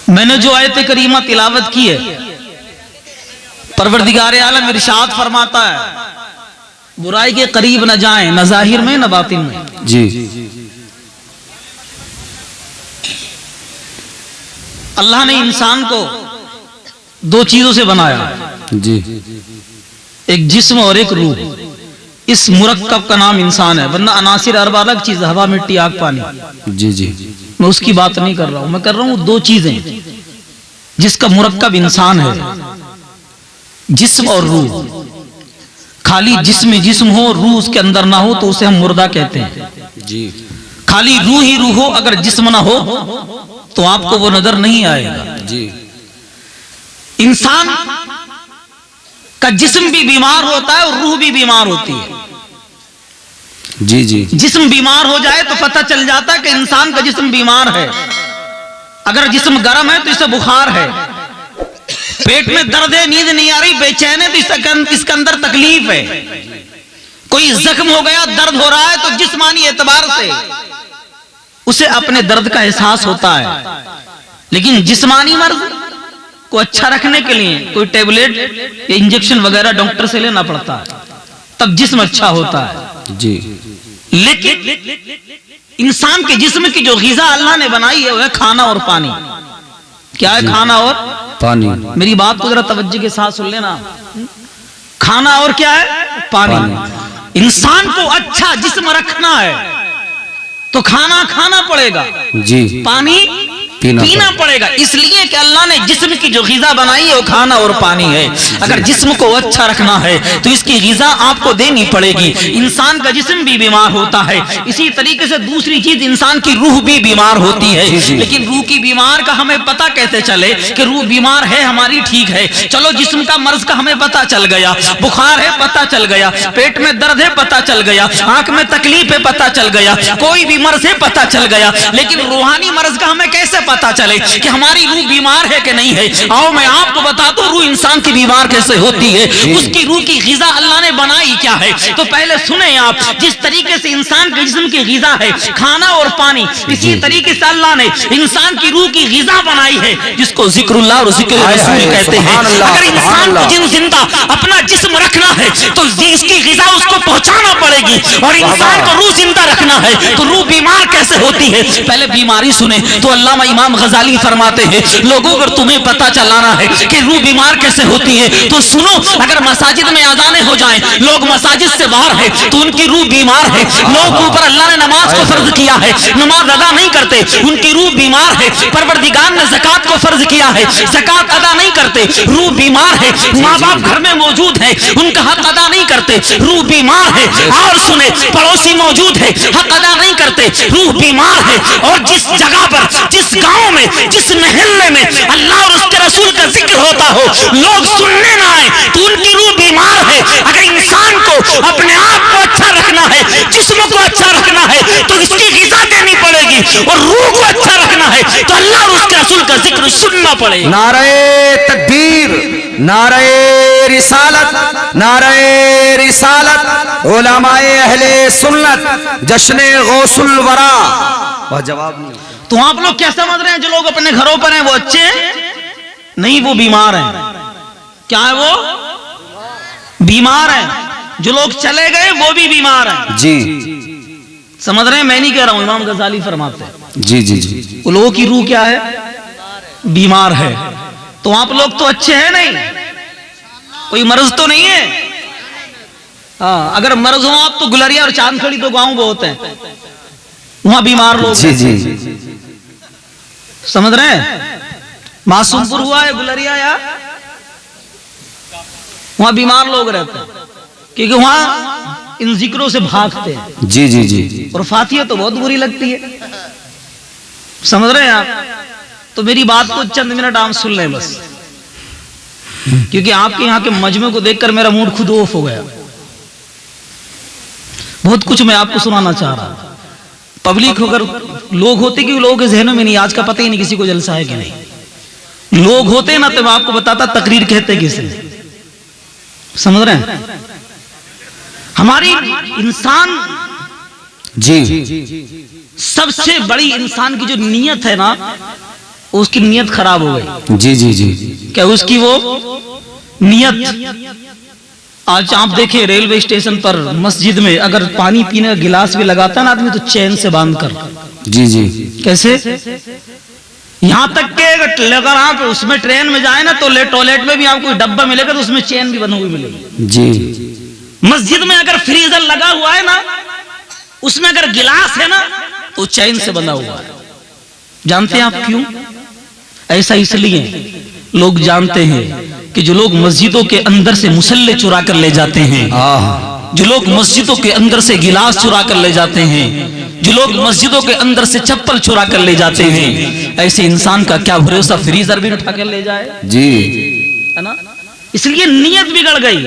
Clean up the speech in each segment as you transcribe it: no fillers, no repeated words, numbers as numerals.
میں نے جو آیت کریمہ تلاوت کی ہے، پروردگار عالم ارشاد فرماتا ہے برائی کے قریب نہ جائیں، نہ ظاہر میں نہ باطن میں. جی اللہ نے انسان کو دو چیزوں سے بنایا، جی ایک جسم اور ایک روح. اس مرکب کا نام انسان ہے، ورنہ عناصر اربع الگ چیز، ہوا مٹی آگ پانی. جی جی میں اس کی بات نہیں کر رہا ہوں، میں کر رہا ہوں دو چیزیں جس کا مرکب انسان ہے، جسم اور روح. خالی جسم ہو، روح اس کے اندر نہ ہو تو اسے ہم مردہ کہتے ہیں. جی خالی روح ہی روح ہو، اگر جسم نہ ہو تو آپ کو وہ نظر نہیں آئے گا. جی انسان کا جسم بھی بیمار ہوتا ہے اور روح بھی بیمار ہوتی ہے. جی جی جسم بیمار ہو جائے تو پتہ چل جاتا ہے کہ انسان کا جسم بیمار ہے. اگر جسم گرم ہے تو اسے بخار ہے، پیٹ میں درد ہے، نیند نہیں آ رہی، بے چین ہے تو اس کے اندر تکلیف ہے. کوئی زخم ہو گیا، درد ہو رہا ہے تو جسمانی اعتبار سے اسے اپنے درد کا احساس ہوتا ہے. لیکن جسمانی مرض کو اچھا رکھنے کے لیے کوئی ٹیبلٹ یا انجیکشن وغیرہ ڈاکٹر سے لینا پڑتا ہے، تب جسم اچھا ہوتا ہے. جی لیکن انسان کے جسم کی جو غذا اللہ نے بنائی ہے وہ ہے کھانا اور پانی. کیا ہے کھانا اور پانی؟ میری بات کو ذرا توجہ کے ساتھ سن لینا. کھانا اور کیا ہے؟ پانی. انسان کو اچھا جسم رکھنا ہے تو کھانا کھانا پڑے گا، جی پانی پینا پڑے گا. اس لیے کہ اللہ نے جسم کی جو غذا بنائی ہے وہ کھانا اور پانی ہے. اگر جسم کو اچھا رکھنا ہے تو اس کی غذا آپ کو دینی پڑے گی. انسان کا جسم بھی بیمار ہوتا ہے، اسی طریقے سے دوسری چیز انسان کی روح بھی بیمار ہوتی ہے. لیکن روح کی بیمار کا ہمیں پتہ کیسے چلے کہ روح بیمار ہے ہماری؟ ٹھیک ہے چلو جسم کا مرض کا ہمیں پتہ چل گیا، بخار ہے پتہ چل گیا، پیٹ میں درد ہے پتہ چل گیا، آنکھ میں تکلیف ہے پتہ چل گیا، کوئی بھی مرض ہے پتہ چل گیا. لیکن روحانی مرض کا ہمیں کیسے پتا چلے کہ ہماری روح بیمار ہے کہ نہیں ہے؟ آؤ میں آپ کو بتا دوں روح انسان کی بیمار کیسے ہوتی ہے. اس کی روح کی غذا اللہ نے بنائی کیا ہے؟ تو پہلے سنیں آپ، جس طریقے سے انسان کے جسم کی غذا ہے کھانا اور پانی، اسی طریقے سے اللہ نے انسان کی روح کی غذا بنائی ہے جس کو ذکر اللہ اور ذکر رسول کہتے ہیں. اگر انسان کو زندہ اپنا جسم رکھنا ہے تو اس کی غذا اس کو پہنچانا پڑے گی، اور انسان کو روح زندہ رکھنا ہے تو روح بیمار کیسے ہوتی ہے؟ پہلے بیماری سنیں تو علامہ امام غزالی فرماتے ہیں لوگوں اگر تمہیں پتہ چلانا ہے کہ روح بیمار کیسے ہوتی ہے تو سنو. اگر مساجد میں اذانیں ہو جائیں، لوگ مساجد سے باہر ہیں تو ان کی روح بیمار ہے. لوگ اوپر اللہ نے نماز کو فرض کیا ہے، نماز ادا نہیں کرتے، ان کی روح بیمار ہے. پروردگار نے زکوٰۃ کو فرض کیا ہے، زکوٰۃ ادا نہیں کرتے، روح بیمار ہے. ماں باپ گھر میں موجود ہیں، ان کا حق ادا نہیں کرتے، روح بیمار ہے. اور سنیں پڑوسی موجود ہے، حق ادا نہیں کرتے، روح بیمار ہے. اور جس جگہ پر، جس گاؤں میں، جس محلے میں اللہ اور اس کے رسول کا ذکر ہوتا ہو، لوگ سننے نہ آئے تو ان کی روح بیمار ہے. اگر انسان کو اپنے آپ کو اچھا رکھنا ہے، جسم کو اچھا رکھنا ہے تو اس کی غذا دینی پڑے گی، اور روح کو اچھا رکھنا ہے تو اللہ اور اس کے رسول کا ذکر سننا پڑے گا. نعرہ تکبیر، نعرہ رسالت، نعرہ رسالت، علماء اہل سنت، جشن غوث الورا. وہ جواب نہیں. تو آپ لوگ کیا سمجھ رہے ہیں جو لوگ اپنے گھروں پر ہیں وہ اچھے ہیں؟ نہیں، وہ بیمار ہیں. کیا ہے؟ وہ بیمار ہیں. جو لوگ چلے گئے وہ بھی بیمار ہیں. جی سمجھ رہے ہیں؟ میں نہیں کہہ رہا ہوں، امام غزالی فرماتے ہیں جی جی جی وہ لوگوں کی روح کیا ہے؟ بیمار ہے. تو آپ لوگ تو اچھے ہیں نہیں، کوئی مرض تو نہیں ہے. ہاں اگر مرض ہو آپ تو گلریا اور چاند کھڑی تو گاؤں بہت ہیں، وہاں بیمار لوگ جی جی سمجھ رہے ہیں؟ معصوم پور ہوا ہے گلریا، یا وہاں بیمار لوگ رہتے ہیں کیونکہ وہاں ان ذکروں سے بھاگتے ہیں. جی جی جی اور فاتحہ تو بہت بری لگتی ہے. سمجھ رہے ہیں آپ؟ تو میری بات کو چند منٹ آپ سن لیں بس، کیونکہ آپ کے یہاں کے مجمع کو دیکھ کر میرا موڈ خود آف ہو گیا. بہت کچھ میں آپ کو سنانا چاہ رہا ہوں. پبلک اگر لوگ ہوتے کہ لوگوں کے ذہنوں میں نہیں، آج کا پتہ ہی نہیں کسی کو جلسہ ہے کہ نہیں. لوگ ہوتے نا تو میں آپ کو بتاتا تقریر کہتے کسے. سمجھ رہے ہیں؟ ہماری انسان جی سب سے بڑی انسان کی جو نیت ہے نا اس کی نیت خراب ہو گئی. جی جی جی. کیا اس کی وہ نیت. آج آپ دیکھیں ریلوے اسٹیشن پر مسجد میں اگر پانی پینے کا گلاس بھی لگاتا ہے نا آدمی تو چین سے باندھ کر. جی جی. کیسے؟ یہاں تک کہ اگر آپ اس میں ٹرین میں جائیں نا تو ٹوائلٹ میں بھی آپ کو ڈبہ ملے گا تو اس میں چین بھی بندھی ہوئی ملے گی. جی. مسجد میں اگر فریزر لگا ہوا ہے نا اس میں اگر گلاس ہے نا تو چین سے بندھا ہوا ہے. جانتے ہیں آپ کیوں ایسا؟ اس لیے لوگ جانتے ہیں کہ جو لوگ مسجدوں کے اندر سے مصلے چرا کر لے جاتے ہیں، جو لوگ مسجدوں کے اندر سے گلاس چرا کر لے جاتے ہیں، جو لوگ مسجدوں کے اندر سے چپل چرا کر لے جاتے ہیں، ایسے انسان کا کیا بھروسہ فریزر بھی اٹھا کر لے جائے. جی ہے نا. اس لیے نیت بگڑ گئی.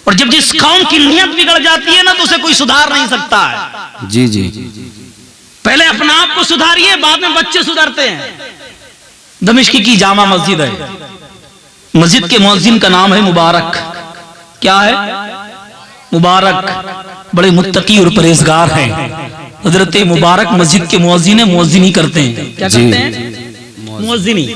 اور جب جس قوم کی نیت بگڑ جاتی ہے نا تو اسے کوئی سدھار نہیں سکتا ہے. جی جی. پہلے اپنا آپ کو سدھاریے بعد میں بچے سدھرتے ہیں. دمشق کی جامع مسجد ہے. مسجد کے مؤذن کا نام ہے مبارک. کیا ہے؟ مبارک. بڑے متقی اور پرہیزگار ہیں. حضرت مبارک مسجد کے مؤذنی کرتے ہیں. کیا کرتے ہیں؟ مؤذنی.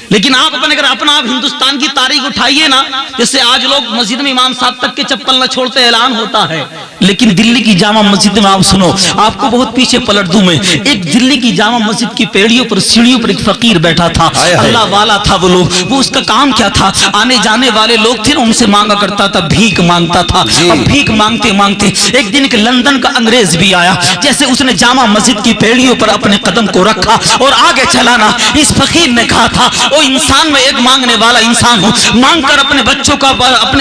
لیکن آپ اگر اپنا آپ ہندوستان کی تاریخ اٹھائیے نا، جیسے آج لوگ مسجد میں امام صاحب تک کے چپل نہ چھوڑتے اعلان ہوتا ہے، لیکن دلی کی جامع مسجد میں آپ سنو، آپ کو بہت پیچھے پلٹ دوں میں. ایک دلی کی جامع مسجد کی پیڑیوں پر سیڑھیوں پر ایک فقیر بیٹھا تھا. اللہ والا تھا وہ لوگ. وہ اس کا کام کیا تھا؟ آنے جانے والے لوگ تھے ان سے مانگا کرتا تھا، بھیک مانگتا تھا. اب بھیک مانگتے مانگتے ایک دن ایک لندن کا انگریز بھی آیا. جیسے اس نے جامع مسجد کی پیڑیوں پر اپنے قدم کو رکھا اور آگے چلانا، اس فقیر نے کہا تھا او انسان میں ایک مانگنے والا انسان ہوں، مانگ کر اپنے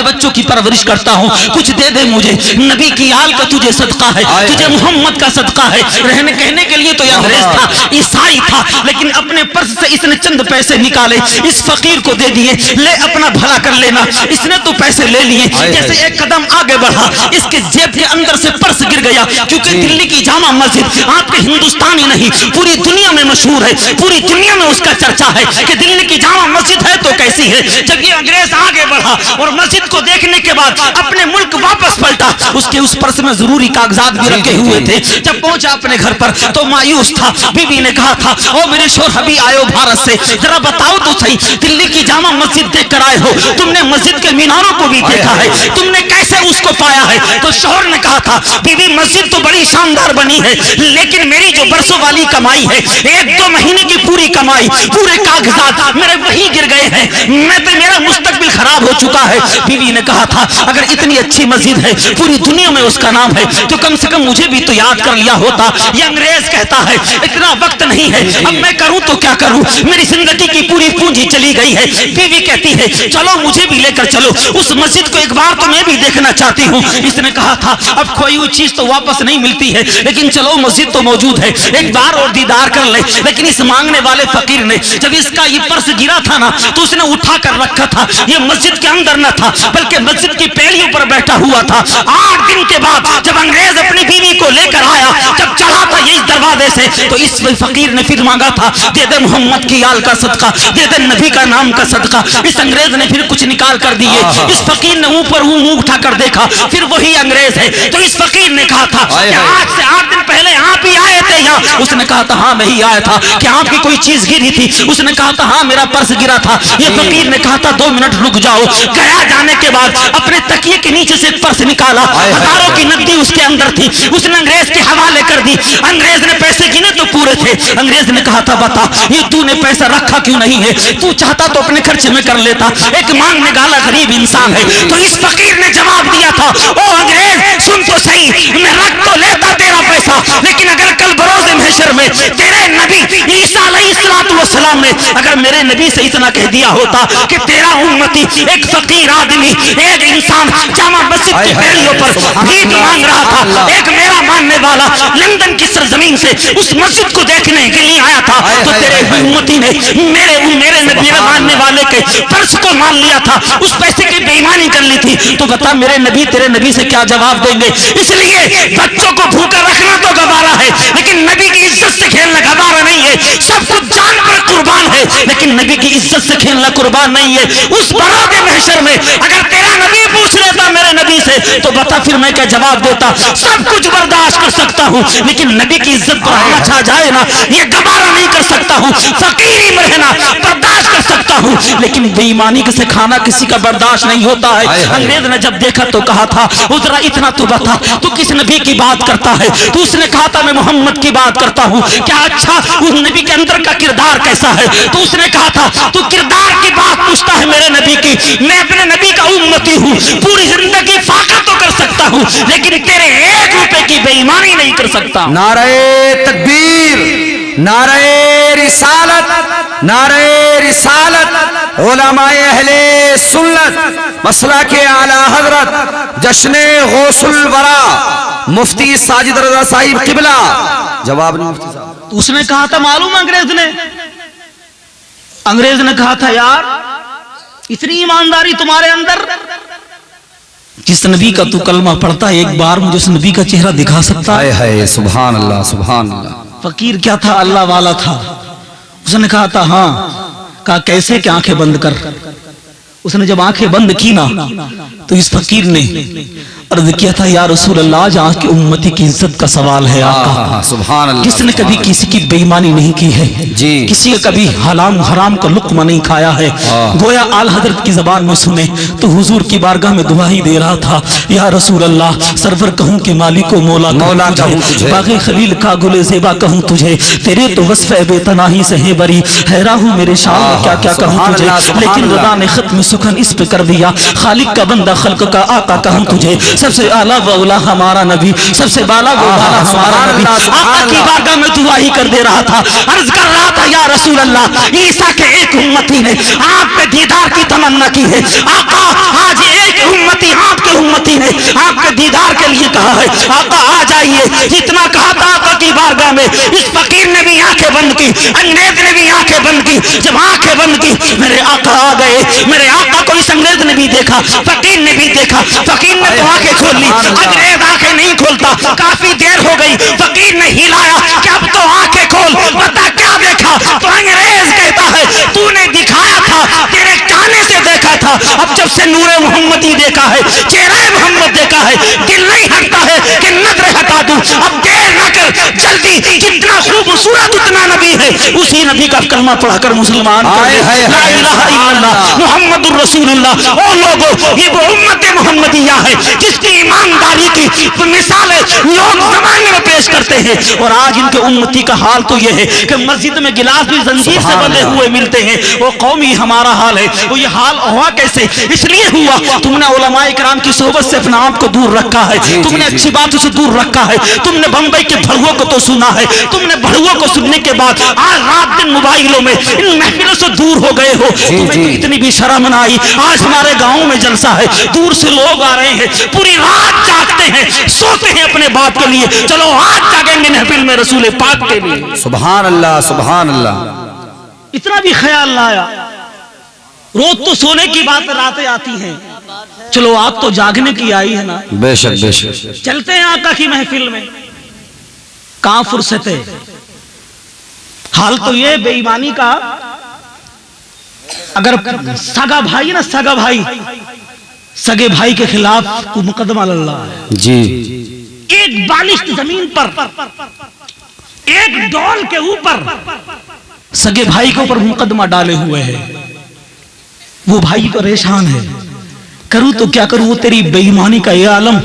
بچوں کی پرورش کرتا ہوں، کچھ دے دے مجھے. نبی کی آل کا تجھے صدقہ ہے، تجھے محمد کا صدقہ ہے. رہنے کہنے کے لیے تو یہ انگریز تھا، عیسائی تھا، لیکن اپنے پرس سے اس نے چند پیسے نکالے، اس فقیر کو دے دیے. لے اپنا بھلا کر لینا. اس نے تو پیسے لے لیے. جیسے ایک قدم آگے بڑھا اس کے جیب کے اندر سے پرس گر گیا. کیونکہ دلی کی جامع مسجد آپ کے ہندوستان ہی نہیں پوری دنیا میں مشہور ہے. پوری دنیا میں اس کا چرچا ہے کہ دلی کی جامع مسجد ہے تو کیسی ہے. جب یہ انگریز آگے بڑھا اور مسجد کو دیکھنے کے بعد اپنے ملک واپس پلٹا، اس کے اس پرس میں ضروری کاغذات بھی رکھے ہوئے تھے. جب پہنچا اپنے گھر پر تو مایوس تھا. بی بی نے کہا تھا او میرے شوہر ابھی آئے ہو بھارت سے، ذرا بتاؤ تو صحیح دلی کی جامع مسجد دیکھ کر آئے ہو، تم نے مسجد کے میناروں کو بھی دیکھا ہے، تم نے کیسے اس کو پایا ہے؟ تو شوہر نے کہا تھا بی بی مسجد تو بڑی شاندار بنی ہے، لیکن میری جو برسوں والی کمائی ہے، 1-2 مہینے کی پوری کمائی، پورے کاغذات میرے وہی گر گئے ہیں. میرا مستقبل خراب ہو چکا ہے. بیوی نے کہا تھا اگر اتنی اچھی مسجد ہے، پوری دنیا میں اس کا نام ہے، تو کم سے کم مجھے بھی تو یاد کر لیا ہوتا. یہ انگریز کہتا ہے اتنا وقت نہیں ہے، اب میں کروں تو کیا کروں، میری زندگی کی پوری پونجی چلی گئی ہے. بیوی کہتی ہے چلو مجھے بھی لے کر چلو، اس مسجد کو ایک بار تو میں بھی دیکھنا چاہتی ہوں. اس نے کہا تھا اب کھوئی ہوئی چیز تو واپس نہیں ملتی ہے، لیکن چلو مسجد تو موجود ہے، ایک بار اور دیدار کر لے. لیکن اس مانگنے والے فقیر نے جب اس کا یہ پرس گرا تھا نا تو اس نے اٹھا کر رکھا تھا. یہ مسجد کے اندر نہ تھا بلکہ مسجد کی پیڑیوں پر بیٹھا ہوا تھا. 8 دن کے بعد جب انگریز اپنی بیوی کو لے کر آیا، جب چڑھا تھا یہ اس دروازے سے، تو اس فقیر نے پھر مانگا تھا دے دے محمد کی آل کا صدقہ، دے دے نبی کا نام کا صدقہ. اس انگریز نے پھر کچھ نکال کر دیے. اس فقیر نے اوپر منہ اٹھا کر دیکھا، پھر وہی انگریز ہے. تو اس فقیر نے کہا تھا کہ آج سے 8 دن پہلے آپ ہی آئے تھے یہاں. اس نے کہا تھا ہاں میں ہی آیا تھا. کہ آپ کی کوئی چیز گری تھی؟ اس نے کہا تھا ہاں میرا پرس گرا تھا. یہ فقیر نے کہا تھا 2 منٹ رک جاؤ. گیا جانے کے بعد اپنے تکیے کے نیچے سے پرس نکالا، ہزاروں کی نقدی اس کے اندر تھی. اس نے انگریز کے حوالے کر دی. انگریز نے پیسے گنے تو پورے تھے. انگریز نے کہا تھا بتا یہ تو نے پیسہ رکھا کیوں نہیں ہے؟ تو چاہتا تو اپنے خرچے میں کر لیتا، ایک مانگنے والا غریب انسان ہے. تو اس فقیر نے جواب دیا تھا او انگریز سن تو صحیح، میں رکھ تو لیتا تیرا پیسہ، لیکن اگر کل بروز محشر میں تیرے نبی عیسیٰ علیہ السلام نے اگر میرے نبی سے اتنا کہہ دیا ہوتا کہ تیرا امتی ایک فقیر آدمی، ایک انسان جامع مسجد کی پیڑیوں پر بھیک مانگ رہا تھا، ایک میرا ماننے والا لندن کی سرزمین سے اس مسجد کو دیکھنے کے لیے آیا تھا، تو تیرے امتی نے میرے نبی ماننے والے کے پرس کو مان لیا تھا، اس پیسے کی بے ایمانی کر لی تھی، تو بتا میرے نبی تیرے نبی سے کیا جواب دیں گے؟ اس لیے بچوں کو بھوکا رکھنا تو گوارا ہے، لیکن نبی کی عزت سے کھیلنا گوارا نہیں ہے. سب کچھ جان پر قربان ہے، لیکن نبی کی عزت سے کھیلنا قربان نہیں ہے. اس برات محشر میں اگر تیرا نبی پوچھ لیتا میرے نبی سے تو بتا پھر میں کیا جواب دیتا. سب کچھ برداشت کر سکتا ہوں لیکن نبی کی عزت پر حملہ چھا جائے نا یہ گوارا نہیں کر سکتا ہوں. فقیری میں رہنا برداشت کر سکتا ہوں لیکن بے ایمانی سے کھانا کسی کا برداشت نہیں ہوتا ہے. انگریز نے جب دیکھا تو کہا تھا ذرا اتنا تو بتا تو کس نبی کی بات کرتا ہے؟ تو اس نے کہا تھا میں محمد کی بات کرتا ہوں. کیا اچھا اس نبی کے اندر کا کردار کیسا ہے؟ تو اس نے کہا تھا تو کردار کی بات پوچھتا ہے میرے نبی کی. میں اپنے نبی کا امتی ہوں, پوری زندگی فاقہ تو کر سکتا ہوں لیکن تیرے 1 روپے کی بے ایمانی نہیں کر سکتا. نعرہ تکبیر, نعرہ رسالت, نعرہ رسالت. علماء اہل سنت مسلک اعلی حضرت جشن غوث الورا مفتی ساجد رضا صاحب قبلہ. جواب نہیں مفتی صاحب. تو اس نے کہا تھا معلوم انگریز نے کہا تھا یار اتنی ایمانداری تمہارے اندر, جس نبی کا تو کلمہ پڑھتا ہے ایک بار مجھے اس نبی کا چہرہ دکھا سکتا ہے؟ ہے سبحان اللہ سبحان اللہ. فقیر کیا تھا اللہ والا تھا. اس نے کہا تھا ہاں. کہا کیسے کہ آنکھیں بند کر. اس نے جب آنکھیں بند کی نا تو اس فقیر نے عرض کیا تھا یا رسول اللہ آج آپ کی امتی کی عزت کا سوال ہے آقا. سبحان اللہ. جس نے کبھی کسی کی بے ایمانی نہیں کی ہے, جی کسی کا کبھی حرام کا لقمہ نہیں کھایا ہے, گویا آل حضرت کی زبان میں سنے تو حضور کی بارگاہ میں دعائی دے رہا تھا یا رسول اللہ سرور کہوں کہ مالک و مولا کہوں تجھے, باغ خلیل کا گل زیبا کہوں تجھے, تیرے تو وصف بے تناہی سے ہے بری, حیران ہوں میرے شان کیا کیا کہوں تجھے, لیکن رضا نے ختم سخن اس پہ کر دیا, خالق کا بندہ خلق کا آقا کہوں تجھے, سب سے اعلیٰ و اولا ہمارا نبی, سب سے بالا و بالا ہمارا نبی. آقا کی بارگاہ میں دعائی کر دے رہا تھا, عرض کر رہا تھا یا رسول اللہ عیسیٰ کے ایک امتی نے آپ کے دیدار کی تمنا کی ہے. آقا آج ایک امتی آپ کے امتی نے آپ کے دیدار کے لیے کہا ہے, آقا آ جائیے. اتنا کہا تھا آقا کی بارگاہ میں اس فقیر نے بھی آنکھیں بند کی, انگریز نے بھی آنکھیں بند کی. جب آنکھیں بند کی میرے آقا آ گئے. میرے آقا کو اس انگریز نے بھی دیکھا, فقیر نے بھی دیکھا. فقیر نے تو آنکھیں کھول لی, انگریز آنکھیں نہیں کھولتا. کافی دیر ہو گئی, فقیر نے ہلایا کہ اب تو آنکھیں کھول, بتا کیا دیکھا؟ تو انگریز کہتا ہے تو نے دکھایا تھا, تیرے کانے سے دیکھا تھا, اب جب سے نور محمدی دیکھا ہے, چہرہ محمد دیکھا ہے, دل نہیں ہٹتا ہے کہ نظر ہٹا دوں. اب دیر نہ کر, جلدی, جتنا خوبصورت اتنا نبی ہے اسی نبی کا کلمہ پڑھ کر مسلمان لا الہ الا اللہ محمد الرسول اللہ. او لوگوں یہ وہ امت محمدیہ ہے جس کی ایمانداری کی مثالیں لوگ زمانے میں پیش کرتے ہیں, اور آج ان کے امتی کا حال تو یہ ہے کہ مسجد میں گلاس بھی زنجیر سے بندھے ہوئے ملتے ہیں. وہ قومی ہمارا حال ہے. وہ یہ حال ہوا کیسے؟ اس لیے ہوا تم نے علماء کرام کی صحبت سے اپنا آپ کو دور رکھا ہے, تم نے اچھی باتوں سے دور رکھا ہے, تم نے بمبئی کے بھڑووں کو تو سنا ہے, تم نے بھڑووں کو سننے کے بعد آج رات دن موبائلوں میں ان محفلوں سے دور ہو گئے ہو. تمہیں تو اتنی بھی شرم نہ آئی. آج ہمارے گاؤں میں جلسہ ہے, دور سے لوگ آ رہے ہیں, پوری رات جاگتے ہیں, سوتے ہیں اپنے باپ کے لیے, چلو آج جاگیں گے محفل میں رسول پاک کے لیے. سبحان اللہ سبحان اللہ. اتنا بھی خیال نہ آیا. روز تو سونے کی بات راتیں آتی ہیں, چلو آپ تو جاگنے کی آئی ہے نا, بے شک بے شک. چلتے ہیں آقا کی محفل میں. کہاں فرصت ہے؟ حال تو یہ بے ایمانی کا, اگر سگا بھائی نا سگا بھائی, سگے بھائی کے خلاف کو مقدمہ اللہ ہے جی, ایک بالشت زمین پر ایک ڈول کے اوپر سگے بھائی کے اوپر مقدمہ ڈالے ہوئے ہیں. وہ بھائی پریشان ہے, کروں تو کیا کروں, وہ تیری بے ایمانی کا یہ عالم,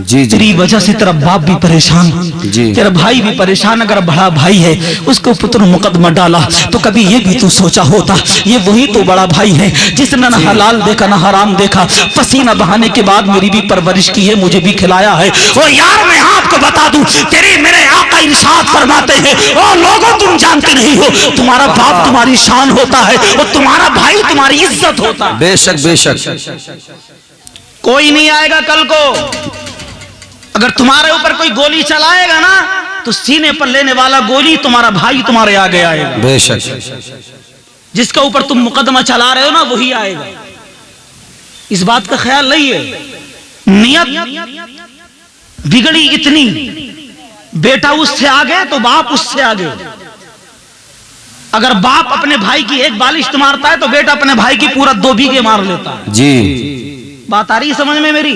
تیری وجہ سے تیرا باپ بھی پریشان, تیرا بھائی بھی پریشان. اگر بڑا بھائی ہے اس کو پتر مقدمہ ڈالا تو کبھی یہ بھی تو سوچا ہوتا یہ وہی تو بڑا بھائی ہے جس نے نہ حلال دیکھا نہ حرام دیکھا, پسینہ بہانے کے بعد میری بھی پرورش کی ہے, مجھے بھی کھلایا ہے. اور یار میں آپ کو بتا دوں, تیرے میرے آقا ارشاد فرماتے ہیں, او لوگوں تم جانتے نہیں ہو تمہارا باپ تمہاری شان ہوتا ہے اور تمہارا بھائی تمہاری عزت ہوتا ہے. بے شک بے شک. کوئی نہیں آئے گا کل کو, اگر تمہارے اوپر کوئی گولی چلائے گا نا تو سینے پر لینے والا گولی تمہارا بھائی تمہارے آگے آئے گا. بے شک. جس کے اوپر تم مقدمہ چلا رہے ہو نا وہی آئے گا. اس بات کا خیال نہیں ہے. نیت بگڑی اتنی, بیٹا اس سے آگے تو باپ اس سے آگے. اگر باپ اپنے بھائی کی ایک بالشت مارتا ہے تو بیٹا اپنے بھائی کی پورا 2 بیگھے مار لیتا ہے. جی بات آ رہی ہے سمجھ میں میری؟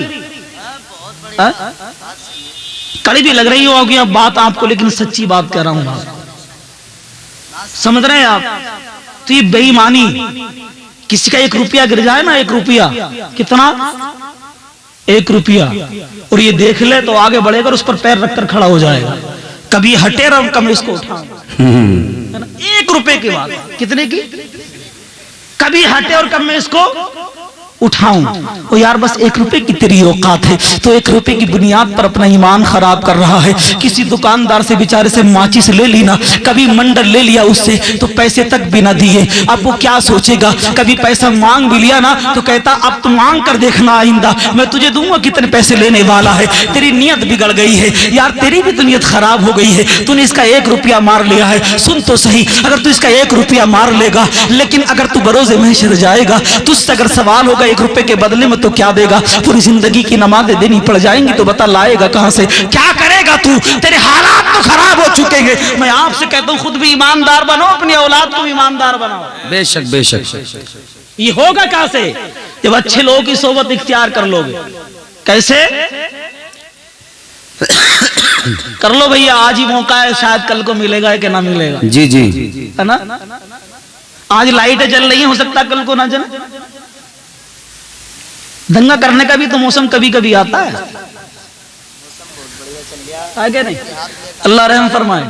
کڑی بھی لگ رہی ہوگی اب بات آپ کو، لیکن سچی بات کہہ رہا ہوں. سمجھ رہے ہیں آپ؟ تو یہ بے ایمانی، کسی کا 1 روپیہ گر جائے نا، 1 روپیہ کتنا، 1 روپیہ، اور یہ دیکھ لے تو آگے بڑھے گا، اس پر پیر رکھ کر کھڑا ہو جائے گا. کبھی ہٹے رہا کم اس کو اٹھا. 1 روپے کی بات، کتنے کی؟ کبھی ہٹے اور کم میں اس کو اٹھاؤں. او یار بس 1 روپے کی تیری اوقات ہے تو 1 روپے کی بنیاد پر اپنا ایمان خراب کر رہا ہے. کسی دکاندار سے بیچارے سے ماچس لے لینا، کبھی منڈل لے لیا اس سے تو پیسے تک بھی نہ دیے. اب وہ کیا سوچے گا؟ کبھی پیسہ مانگ بھی لیا نا تو کہتا اب تو مانگ کر دیکھنا آئندہ میں تجھے دوں گا کتنے پیسے لینے والا ہے. تیری نیت بگڑ گئی ہے یار، تیری بھی تو نیت خراب ہو گئی ہے. تو نے اس کا 1 روپیہ مار لیا ہے. سن تو صحیح، اگر تو اس کا 1 روپیہ مار لے گا، لیکن اگر تو بروز محشر جائے گا، تجھ سے اگر سوال ہوگا 1 روپے کے بدلے میں تو کیا دے گا؟ پوری زندگی کی نمازیں دینی پڑ جائیں گی تو بتا لائے گا کہاں سے؟ کیا کرے گا تو؟ تیرے حالات تو خراب ہو چکے ہیں. میں آپ سے کہتا ہوں خود بھی ایماندار بنو، اپنی اولاد کو ایماندار بناؤ. بے شک بے شک. یہ ہوگا کہاں سے؟ جب اچھے لوگوں کی صحبت اختیار کر لو گے. کیسے کر لو بھیا؟ آج ہی موقع ہے، شاید کل کو ملے گا کہ نہ ملے گا. جی جی ہے نا؟ آج لائٹیں جل رہی ہیں، ہو سکتا ہے کل کو نہ جلے. دنگا کرنے کا بھی تو موسم کبھی کبھی آتا ہے. آگے نہیں، اللہ رحم فرمائے.